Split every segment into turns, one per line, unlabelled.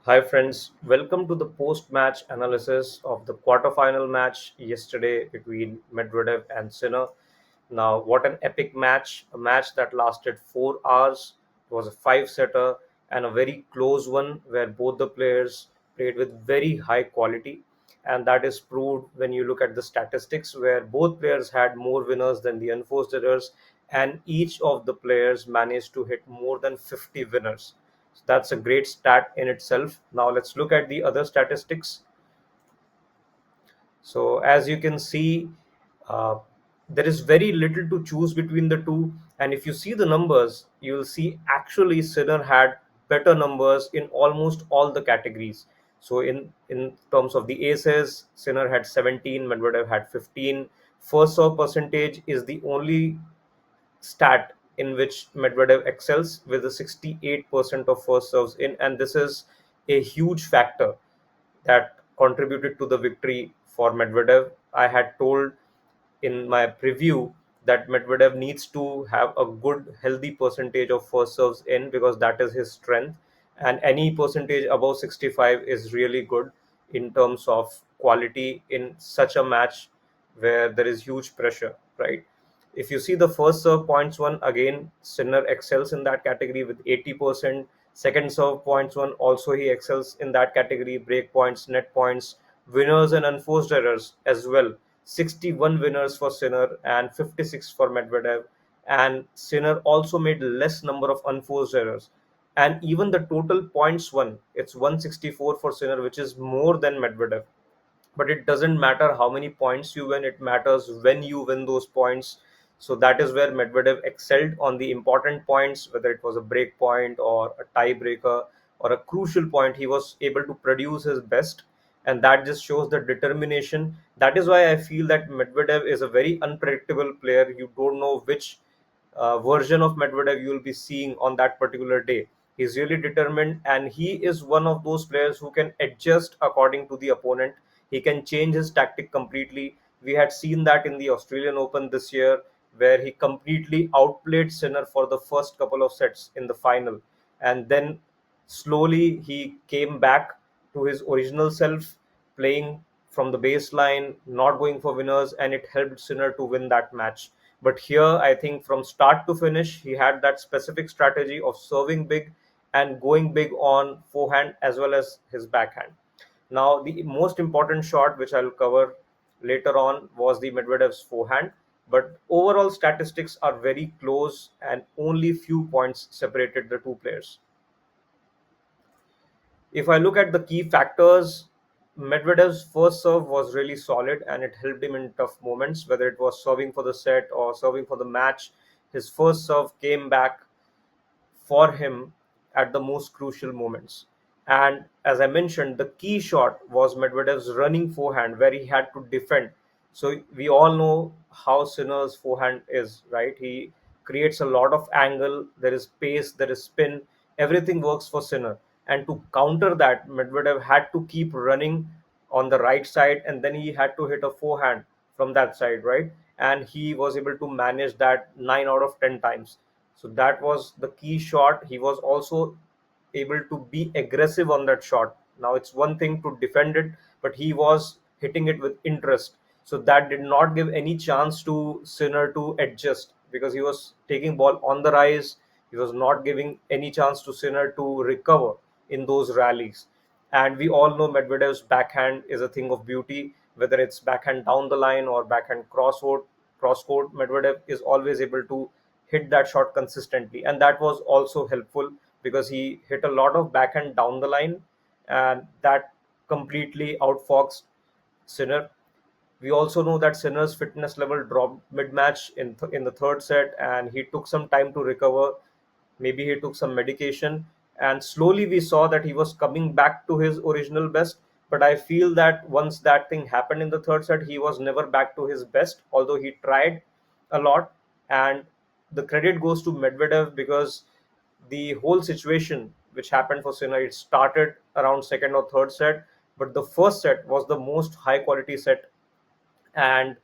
Hi, friends. Welcome to the post match analysis of the quarterfinal match yesterday between Medvedev and Sinner. Now, what an epic match! A match that lasted 4 hours. It was a five setter and a very close one where both the players played with very high quality. And that is proved when you look at the statistics, where both players had more winners than the unforced errors, and each of the players managed to hit more than 50 winners. So that's a great stat in itself. Now let's look at the other statistics. So as you can see, uh, there is very little to choose between the two. And if you see the numbers, you will see actually Sinner had better numbers in almost all the categories. So in terms of the aces, Sinner had 17, Medvedev had 15. First serve percentage is the only stat in which Medvedev excels with a 68% of first serves in, and this is a huge factor that contributed to the victory for Medvedev. I had told in my preview that Medvedev needs to have a good, healthy percentage of first serves in because that is his strength. And any percentage above 65 is really good in terms of quality in such a match where there is huge pressure, right? If you see the first serve points one, again, Sinner excels in that category with 80%. Second serve points one, also he excels in that category. Break points, net points, winners and unforced errors as well. 61 winners for Sinner and 56 for Medvedev. And Sinner also made less number of unforced errors. And even the total points won, it's 164 for Sinner, which is more than Medvedev. But it doesn't matter how many points you win, it matters when you win those points. So that is where Medvedev excelled on the important points, whether it was a break point or a tiebreaker or a crucial point. He was able to produce his best, and that just shows the determination. That is why I feel that Medvedev is a very unpredictable player. You don't know which version of Medvedev you will be seeing on that particular day. He's really determined, and he is one of those players who can adjust according to the opponent. He can change his tactic completely. We had seen that in the Australian Open this year, where he completely outplayed Sinner for the first couple of sets in the final, and then slowly he came back to his original self, playing from the baseline, not going for winners, and it helped Sinner to win that match. But here, I think from start to finish, he had that specific strategy of serving big and going big on forehand as well as his backhand. Now, the most important shot, which I'll cover later on, was the Medvedev's forehand. But overall statistics are very close, and only few points separated the two players. If I look at the key factors, Medvedev's first serve was really solid and it helped him in tough moments, whether it was serving for the set or serving for the match. His first serve came back for him at the most crucial moments. And as I mentioned, the key shot was Medvedev's running forehand, where he had to defend. So we all know how Sinner's forehand is, right? He creates a lot of angle, there is pace, there is spin, everything works for Sinner. And to counter that, Medvedev had to keep running on the right side, and then he had to hit a forehand from that side, right? And he was able to manage that 9 out of 10 times. So that was the key shot. He was also able to be aggressive on that shot. Now it's one thing to defend it, but he was hitting it with interest. So that did not give any chance to Sinner to adjust because he was taking ball on the rise. He was not giving any chance to Sinner to recover in those rallies. And we all know Medvedev's backhand is a thing of beauty, whether it's backhand down the line or backhand cross court. Medvedev is always able to hit that shot consistently, and that was also helpful because he hit a lot of backhand down the line, and that completely outfoxed Sinner. We also know that Sinner's fitness level dropped mid-match in the third set, and he took some time to recover. Maybe he took some medication, and slowly we saw that he was coming back to his original best. But I feel that once that thing happened in the third set, he was never back to his best, although he tried a lot. And the credit goes to Medvedev because the whole situation which happened for Sinner, it started around second or third set, but the first set was the most high quality set, and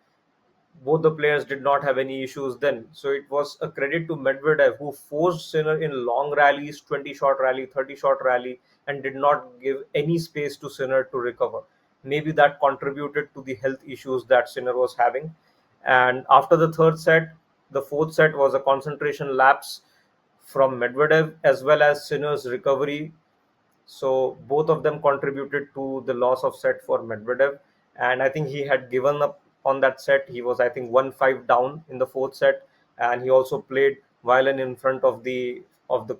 both the players did not have any issues then. So it was a credit to Medvedev who forced Sinner in long rallies, 20 shot rally, 30 shot rally, and did not give any space to Sinner to recover. Maybe that contributed to the health issues that Sinner was having. And after the third set, the fourth set was a concentration lapse from Medvedev as well as Sinner's recovery. So both of them contributed to the loss of set for Medvedev, and I think he had given up on that set. He was, I think, 1-5 down in the fourth set, and he also played violin in front of the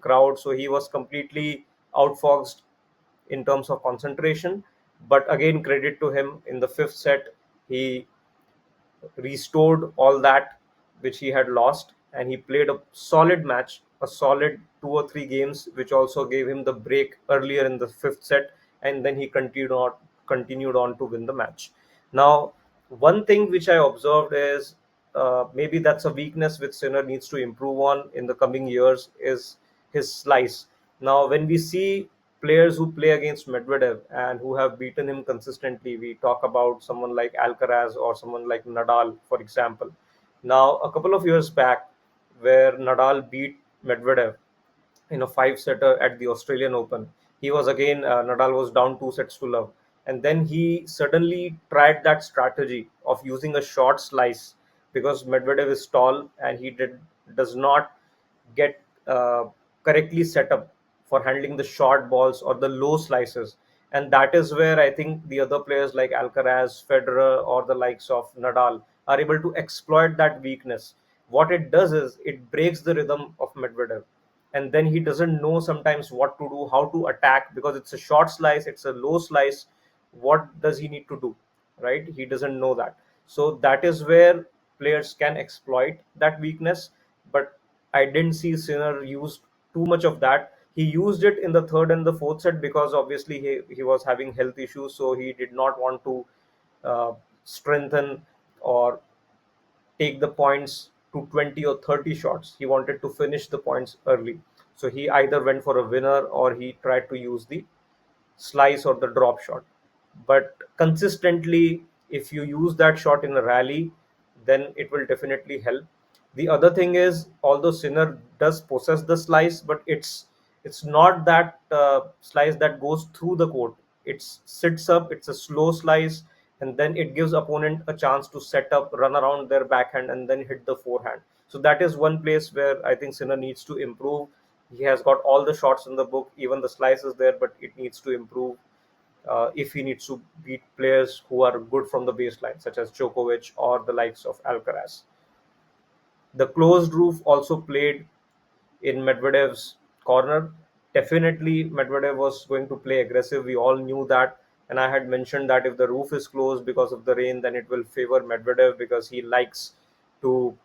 crowd. So he was completely outfoxed in terms of concentration. But again, credit to him, in the fifth set, he restored all that which he had lost, and he played a solid match, a solid 2 or 3 games, which also gave him the break earlier in the fifth set, and then he continued on to win the match. Now, one thing which I observed is, maybe that's a weakness which Sinner needs to improve on in the coming years, is his slice. Now, when we see players who play against Medvedev and who have beaten him consistently, we talk about someone like Alcaraz or someone like Nadal, for example. Now, a couple of years back, where Nadal beat Medvedev in a five-setter at the Australian Open, Nadal was down 2 sets to love, and then he suddenly tried that strategy of using a short slice, because Medvedev is tall and he does not get correctly set up for handling the short balls or the low slices. And that is where I think the other players like Alcaraz, Federer, or the likes of Nadal are able to exploit that weakness. What it does is it breaks the rhythm of Medvedev, and then he doesn't know sometimes what to do, how to attack, because it's a short slice, it's a low slice. What does he need to do, right? He doesn't know that. So that is where players can exploit that weakness. But I didn't see Sinner use too much of that. He used it in the third and the fourth set because obviously he was having health issues, so he did not want to strengthen or take the points to 20 or 30 shots. He wanted to finish the points early. So he either went for a winner or he tried to use the slice or the drop shot. But consistently, if you use that shot in a rally, then it will definitely help. The other thing is, although Sinner does possess the slice, but it's not that slice that goes through the court. It sits up. It's a slow slice, and then it gives opponent a chance to set up, run around their backhand, and then hit the forehand. So that is one place where I think Sinner needs to improve. He has got all the shots in the book, even the slice is there, but it needs to improve if he needs to beat players who are good from the baseline, such as Djokovic or the likes of Alcaraz. The closed roof also played in Medvedev's corner. Definitely, Medvedev was going to play aggressive. We all knew that. And I had mentioned that if the roof is closed because of the rain, then it will favor Medvedev because he likes to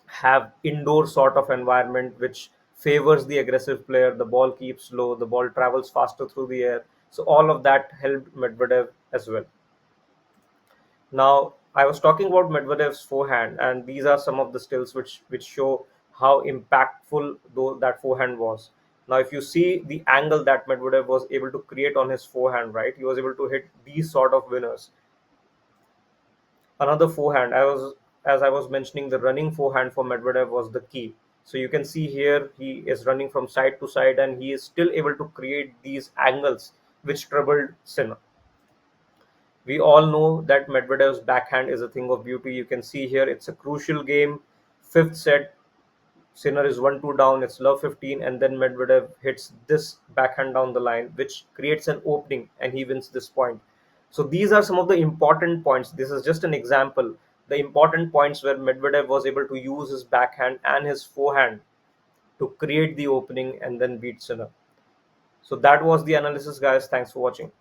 have indoor sort of environment which favors the aggressive player. The ball keeps low, the ball travels faster through the air. So all of that helped Medvedev as well. Now, I was talking about Medvedev's forehand, and these are some of the stills which show how impactful though that forehand was. Now, if you see the angle that Medvedev was able to create on his forehand, right, he was able to hit these sort of winners. Another forehand, as I was mentioning, the running forehand for Medvedev was the key. So you can see here he is running from side to side, and he is still able to create these angles which troubled Sinner. We all know that Medvedev's backhand is a thing of beauty. You can see here it's a crucial game. Fifth set, Sinner is 1-2 down, it's love 15, and then Medvedev hits this backhand down the line, which creates an opening, and he wins this point. So these are some of the important points. This is just an example. The important points where Medvedev was able to use his backhand and his forehand to create the opening and then beat Sinner. So that was the analysis, guys. Thanks for watching.